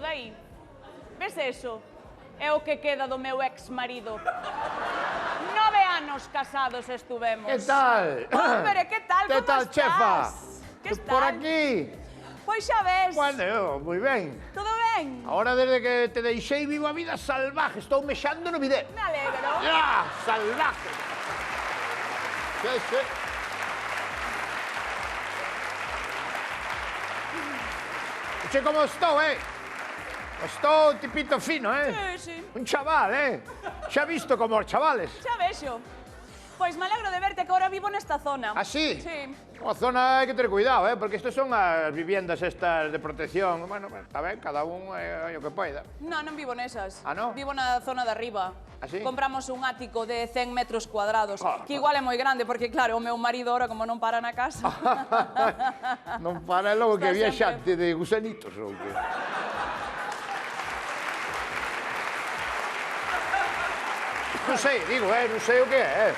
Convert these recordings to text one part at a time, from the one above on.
aí? Ves eso? É o que queda do meu ex-marido. 9 anos casados estuvemos. Que tal? Hombre, que tal? Que Como tal, estás? chefa? Que Por tal? aquí. Pois xa ves. Bueno, moi ben. Todo ben? Ahora, desde que te deixei, vivo a vida salvaje. Estou mexando no bidé. Me alegro. ¡Ah! ¡Salvaje! Sí, sí. Che, como estou, Estou tipito fino, Sí, sí. Un chaval, Xa visto como os chavales. Xa vexo. Pois me alegro de verte que ahora vivo nesta zona. ¿Ah, sí? Sí. A zona hai que ter cuidado, porque estas son as viviendas estas de protección. Bueno, está ben, cada un o que poida. No, non vivo nesas. Ah, no? Vivo na zona de arriba. Ah, sí? Compramos un ático de 100 metros cuadrados, Ah, que igual é moi grande, porque claro, o meu marido ahora como non para na casa. Non para logo que Está viaxante de gusanitos ou que... Non sei, digo, non sei o que é.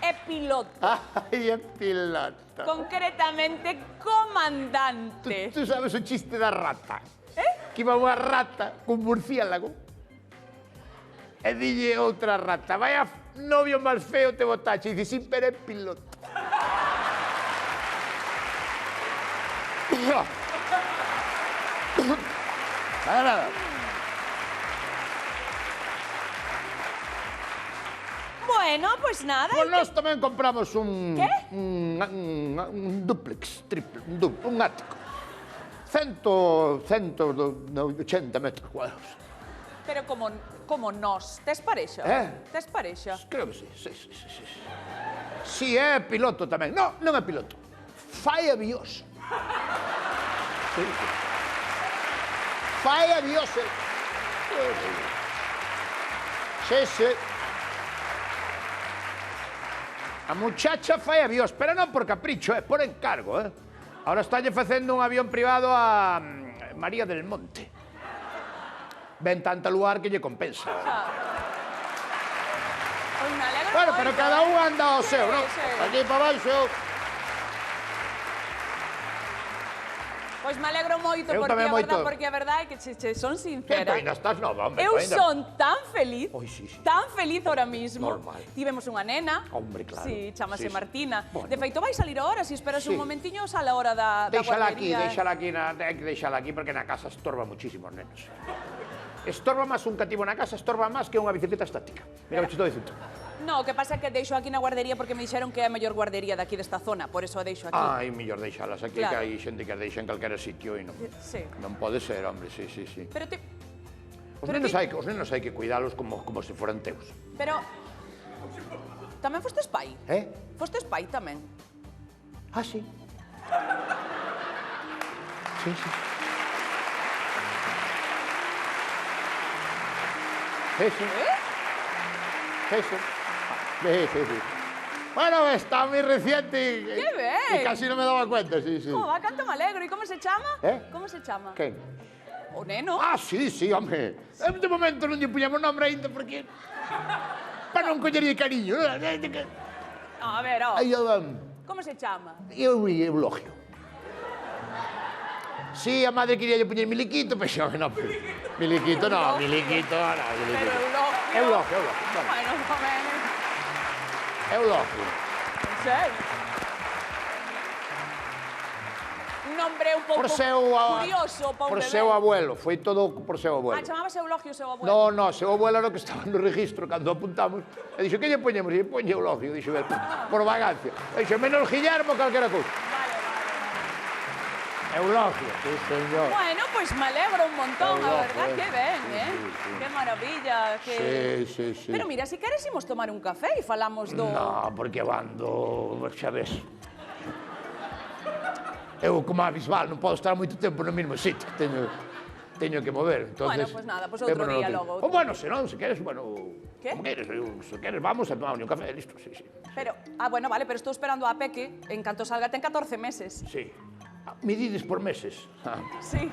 É piloto, Ai, é pilota. concretamente comandante. Tú sabes o chiste da rata? Que iba unha rata cun murciélago e dille outra rata, vaya novio máis feo te botache. E dice, sí, pero é piloto. Nada. Bueno, pues nada. Pois nós tamén compramos un... ¿Qué? Un duplex, triple, un ático. 180 metros cuadrados. Pero como nós, tes parexa? Tes parexa? Creo que sí, sí. Si é piloto tamén. Non é piloto. Fai avións. Sí. Fai avións. Sí. A muchacha fai avións, pero non por capricho, por encargo, Ahora estálle facendo un avión privado a María del Monte. Ven tanta luar que lle compensa. Pois me alegro Bueno, moito, pero cada un anda ao seu, non? Sí. Aquí para baixo. Pois me alegro moito, Eu tamén moito. porque a verdade é que che son Que sincera. ainda estás nova, hombre. Eu ainda- son tan feliz, Oi, sí. tan feliz ahora mismo. Normal. Tivemos unha nena. Hombre, claro. Sí, chamase Sí, sí. Martina. Bueno. De feito, vai salir ahora, se esperas Sí. un momentiño, sale a hora da Deixala aquí, guardería. hai que deixala aquí porque na casa estorba muchísimo os nenos. Estorba máis un cativo na casa, estorba máis que unha bicicleta estática. Mira, o que te estou dicindo. No, o que pasa é que deixo aquí na guardería porque me dixeron que é a mellor guardería daqui desta zona, por eso a deixo aquí. Ai, mellor deixalas aquí, Claro. que hai xente que as deixa en calquera sitio e non. Sí. Non pode ser, hombre, sí. Pero ti... Os Pero nenos ti- hai que cuidalos como se foran teus. Pero... Tamén fostes pai? Fostes pai tamén? Ah, sí. Sí. Sí. Bueno, está muy reciente y... ¡Qué bien! Y casi no me daba cuenta, sí. Como va, canto me alegro. E como se chama? Como se chama? ¿Qué? O neno? Ah, sí, hombre. De momento non lle puñamos nombre ainda porque... Para non collerlle cariño. No, a ver, Aí eu... como se chama? Eulogio. Sí, a madre quería lle puñer Miliquito, pero xa, no. Miliquito no. Pero Eulogio... Eulogio. Bueno, tamén... Eulogio. En serio? Un nombre un pouco curioso para un por bebé. seu abuelo, foi todo por seu abuelo. Ah, chamábase Eulogio o seu abuelo? No, seu abuelo era o que estaba no registro cando apuntamos. E dixo, que lle poñemos? E poñe Eulogio, dixo, por vagancia. E dixo, menos Guillermo, calquera cousa. Vale. Eulogio, sí, señor. Bueno, pues me alegro un montón, a Eulogio, verdad, que ben, sí. Qué maravilla, que... Sí. Pero mira, si queres imos tomar un café e falamos do... No, porque bando, xa ves. Eu, como a Bisbal, non podo estar moito tempo no mesmo sitio. Teño que mover, entonces... Bueno, pues nada, pues outro día logo. O bueno, se non, se queres, bueno... ¿Qué? Como queres, se queres, vamos a tomar un café, listo, sí. Pero, bueno, vale, pero estou esperando a Peque, en canto salga, ten 14 meses. Sí. Medides por meses. Sí.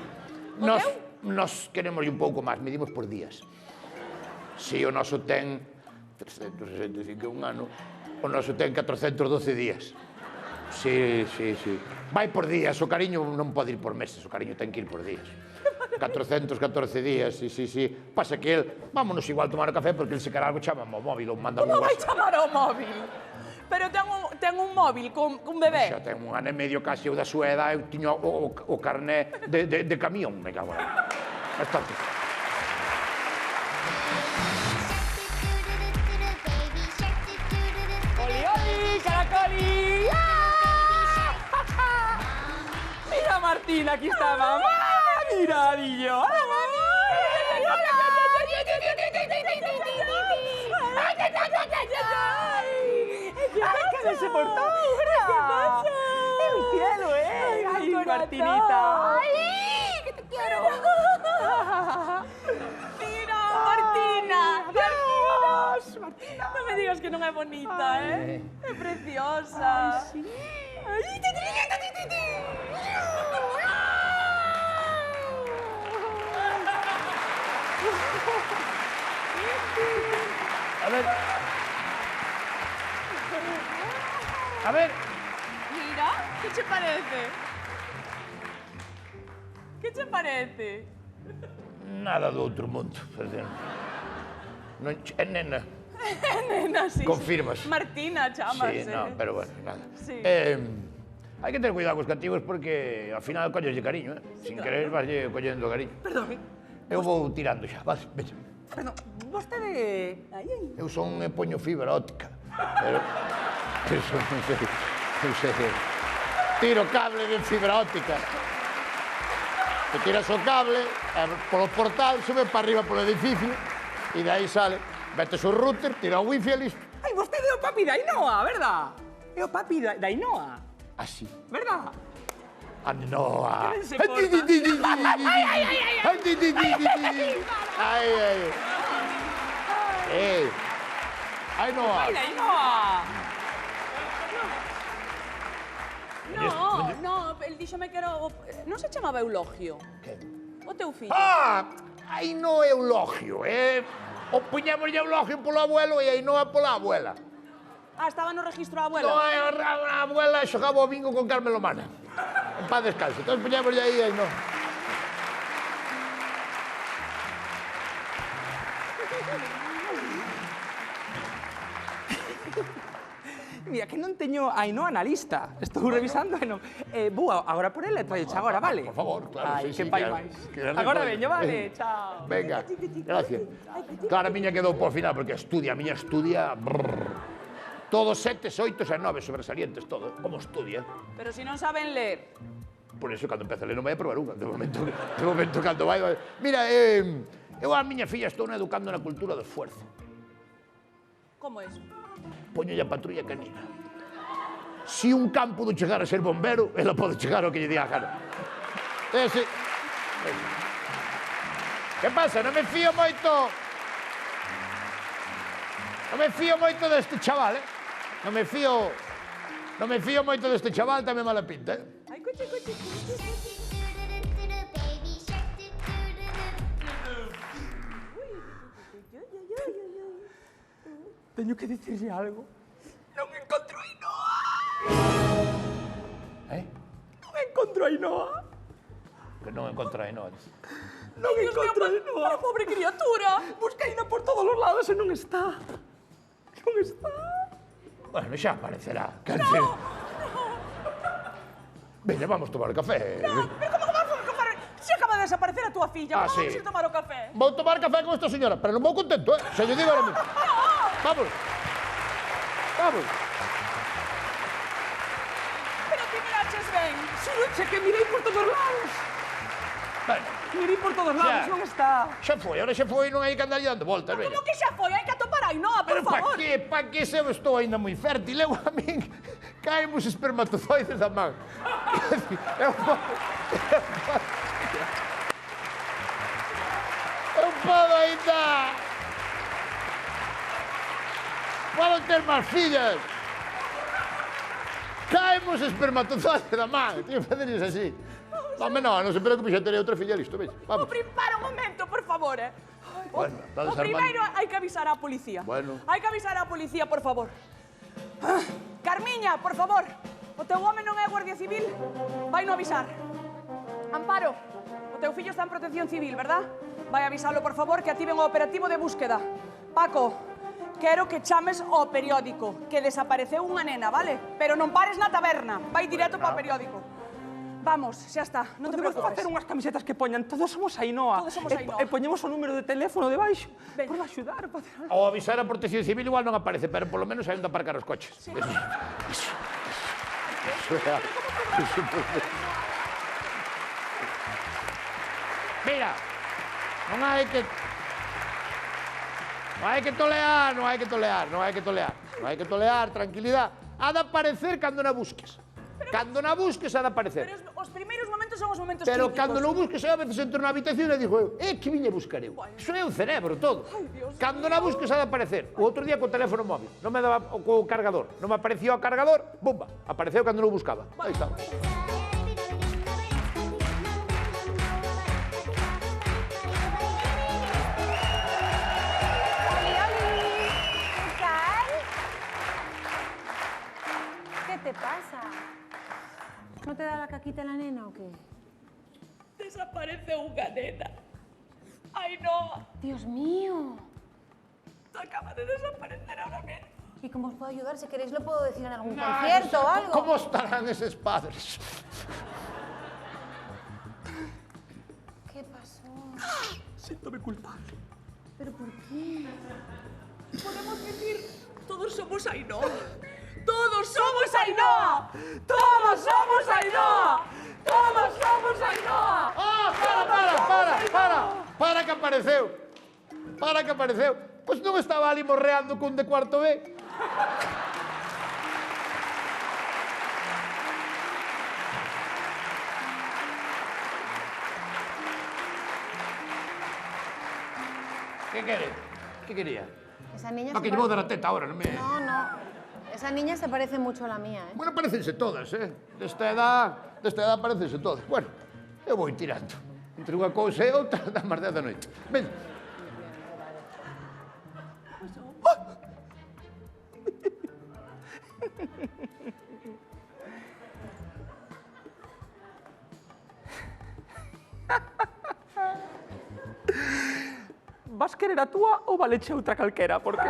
O Nos teu? queremos un pouco máis, medimos por días. Si o noso ten 365 un ano, o noso ten 412 días. Sí. Vai por días, o cariño non pode ir por meses, o cariño ten que ir por días. 414 días, sí. Pasa que el, vámonos igual tomar o café, porque el se quer algo chama o móvil ou manda un Como vai WhatsApp. chamar ao móvil? Pero ten un móvil con bebé. Xa ten un ano e medio casi eu da súa edad, eu tiño o carné de camión, me cago en. Bastante. ¡Oli, caracoli! Mira, Martina, aquí está mamá. Mira, Dillo. ¡Hola, mami! ¡Ay, qué desenvoltura! ¿Qué pasa? ¡El cielo, ¡ay, Martinita! ¡Ay, que te quiero! ¡Mira, Martina! Martina! No me digas que non é bonita, É preciosa. Ay, sí. A ver. Mira, que che parece? Que che parece? Nada do outro mundo. Non, é nena. Nena, sí. Confirmas. Martina, chámase. Sí, no, pero bueno, nada. Sí. Hai que ter cuidado cos cativos porque ao final colleslle cariño, Sin querer vaslle collendo cariño. Perdón. Eu vou tirando xa, vale, vexe. Perdón, vostede... Eu son poño fibra óptica, pero... Eso non sei. Tiro cable de fibra óptica. Te tiras o cable, polo portal, sube para arriba polo edificio, e de aí sale, metes o router, tira o wifi e listo. Ai, vostede é o papi da Ainhoa, verdad? É o papi da Ainhoa, Así. verdad? Ainhoa. Que se porta. Ainhoa. Ai, da Ainhoa! No, el díxome que era... Non se chamaba Eulogio? Que? O teu fillo? Ainhoa é Eulogio, O puñémoslle Eulogio polo abuelo e Ainhoa pola abuela. Estaba no registro a No, abuela? a abuela xogaba o bingo con Carmen Lomana. En paz descanse. Entón puñémoslle aí Ainhoa. Mira, que non teño a Ainhoa na lista. Estou revisando e non... Vou agora por ela e traio agora, vale? Por favor, claro. Ai, sí, que pai claro. máis. Que é Agora recoño. veño, vale? Chao. Venga, gracias. Claro, a miña quedou por final porque estudia, a miña estudia... Todos 7, 8 e 9 sobresalientes, todo. Como estudia. Pero si non saben ler. Por eso, cando empece a ler, non vai a probar unha. De momento, cando vai... Mira, eu a miña filla estou educando na cultura do esfuerzo. Como é eso? Poñolle a patrulla canina. Si un can pudo chegar a ser bombero, ela pode chegar ao que lle diga a gana. Ese... Que pasa? Non me fío moito... Non me fío moito deste chaval, Non me fío moito deste chaval, tamén mala pinta, Ai, coche. Teño que dicirlle algo. Non encontro a Ainhoa! Non encontro a Ainhoa! Que non encontra aí, non. Non encontro a Ainhoa! Pero pobre criatura. Busqueina por todos os lados e non está. Non está. Bueno, xa aparecerá. No! Veña, vamos tomar café. Pero como que vas a café? Se acaba de desaparecer a túa filla. Sí. Vamos a ir tomar o café. Vou tomar café con esta señora, pero non vou contento, Se lle digo ahora mismo. Vamos. Vamos. Pero ti miraches ben. Xuroche que mirei por todos lados. Bueno, Mirei por todos lados, Xa. non está. xa foi, ahora xa foi, non hai que andar dando voltas, veña. Como que xa foi? Hai que atopar a Ainhoa, por Pero pa favor. que? Pa que se eu estou ainda moi fértil? Eu a min caen os espermatozoides da man. Eu podo ainda... Podo ter máis fillas. Caen os espermatozoides da man. Tío, facer iso así. Home, non se preocupe, xa terei outra filla listo, veis. Vamos. Para un momento, por favor, Bueno, está O desarmando. primeiro hai que avisar á policía. Bueno. Hai que avisar á policía, por favor. Carmiña, por favor. O teu home non é Guardia Civil? Vai no avisar. Amparo, o teu fillo está en protección civil, verdad? Vai avisalo, por favor, que activen o operativo de búsqueda. Paco, quero que chames ao periódico, que desapareceu unha nena, vale? Pero non pares na taberna, vai direto para o periódico. Vamos, xa está, non te Podemos preocupes. facer unhas camisetas que poñan todos somos Ainhoa. Todos somos Ainhoa. E poñemos o número de teléfono debaixo. Veña. Por axudar, para hacer algo. Ao avisar a Protección Civil igual non aparece, pero polo menos hai onde aparcar os coches. Eso Mira, non hai que... Non hai que tolear, non hai que tolear, non hai que tolear. Non hai que tolear, tranquilidade. Ha de aparecer cando na busques. Cando na busques ha de aparecer. Pero os primeiros momentos son os momentos Pero críticos. cando non busques, a veces entro na habitación e digo eu, que viña buscar eu? Iso é o cerebro todo. Cando na busques ha de aparecer. O outro día co teléfono móvil, non me daba co cargador. Non me aparecía o cargador, bumba, apareceu cando non buscaba. Aí está. ¿Qué te pasa? ¿No te da la caquita la nena o qué? Desaparece unha nena. Ainhoa, Dios mío. acaba de desaparecer ahora mismo. ¿Y cómo os puedo ayudar? Si queréis lo puedo decir en algún concierto o algo. Como estarán eses padres? ¿Qué pasó? Síntome culpable. ¿Pero por qué? Podemos decir, todos somos Ainhoa. ¡Todos somos Ainhoa! ¡Todos somos Ainhoa! ¡Todos somos Ainhoa! Para que apareceu. Para que apareceu. Pois non estaba ali morreando cun de cuarto B. Que quere? Que quería? Esa niña No, se que lle vou parece... dar a teta ahora, non me... No. Esa niña se parece mucho a la mía, ¿eh? Bueno, parecense todas, Desta edad parecense todas. Bueno, eu vou tirando. Entre unha cousa e outra, dá máis 10 da noite. Ven. Vas querer a túa ou valeche outra calquera? Porque...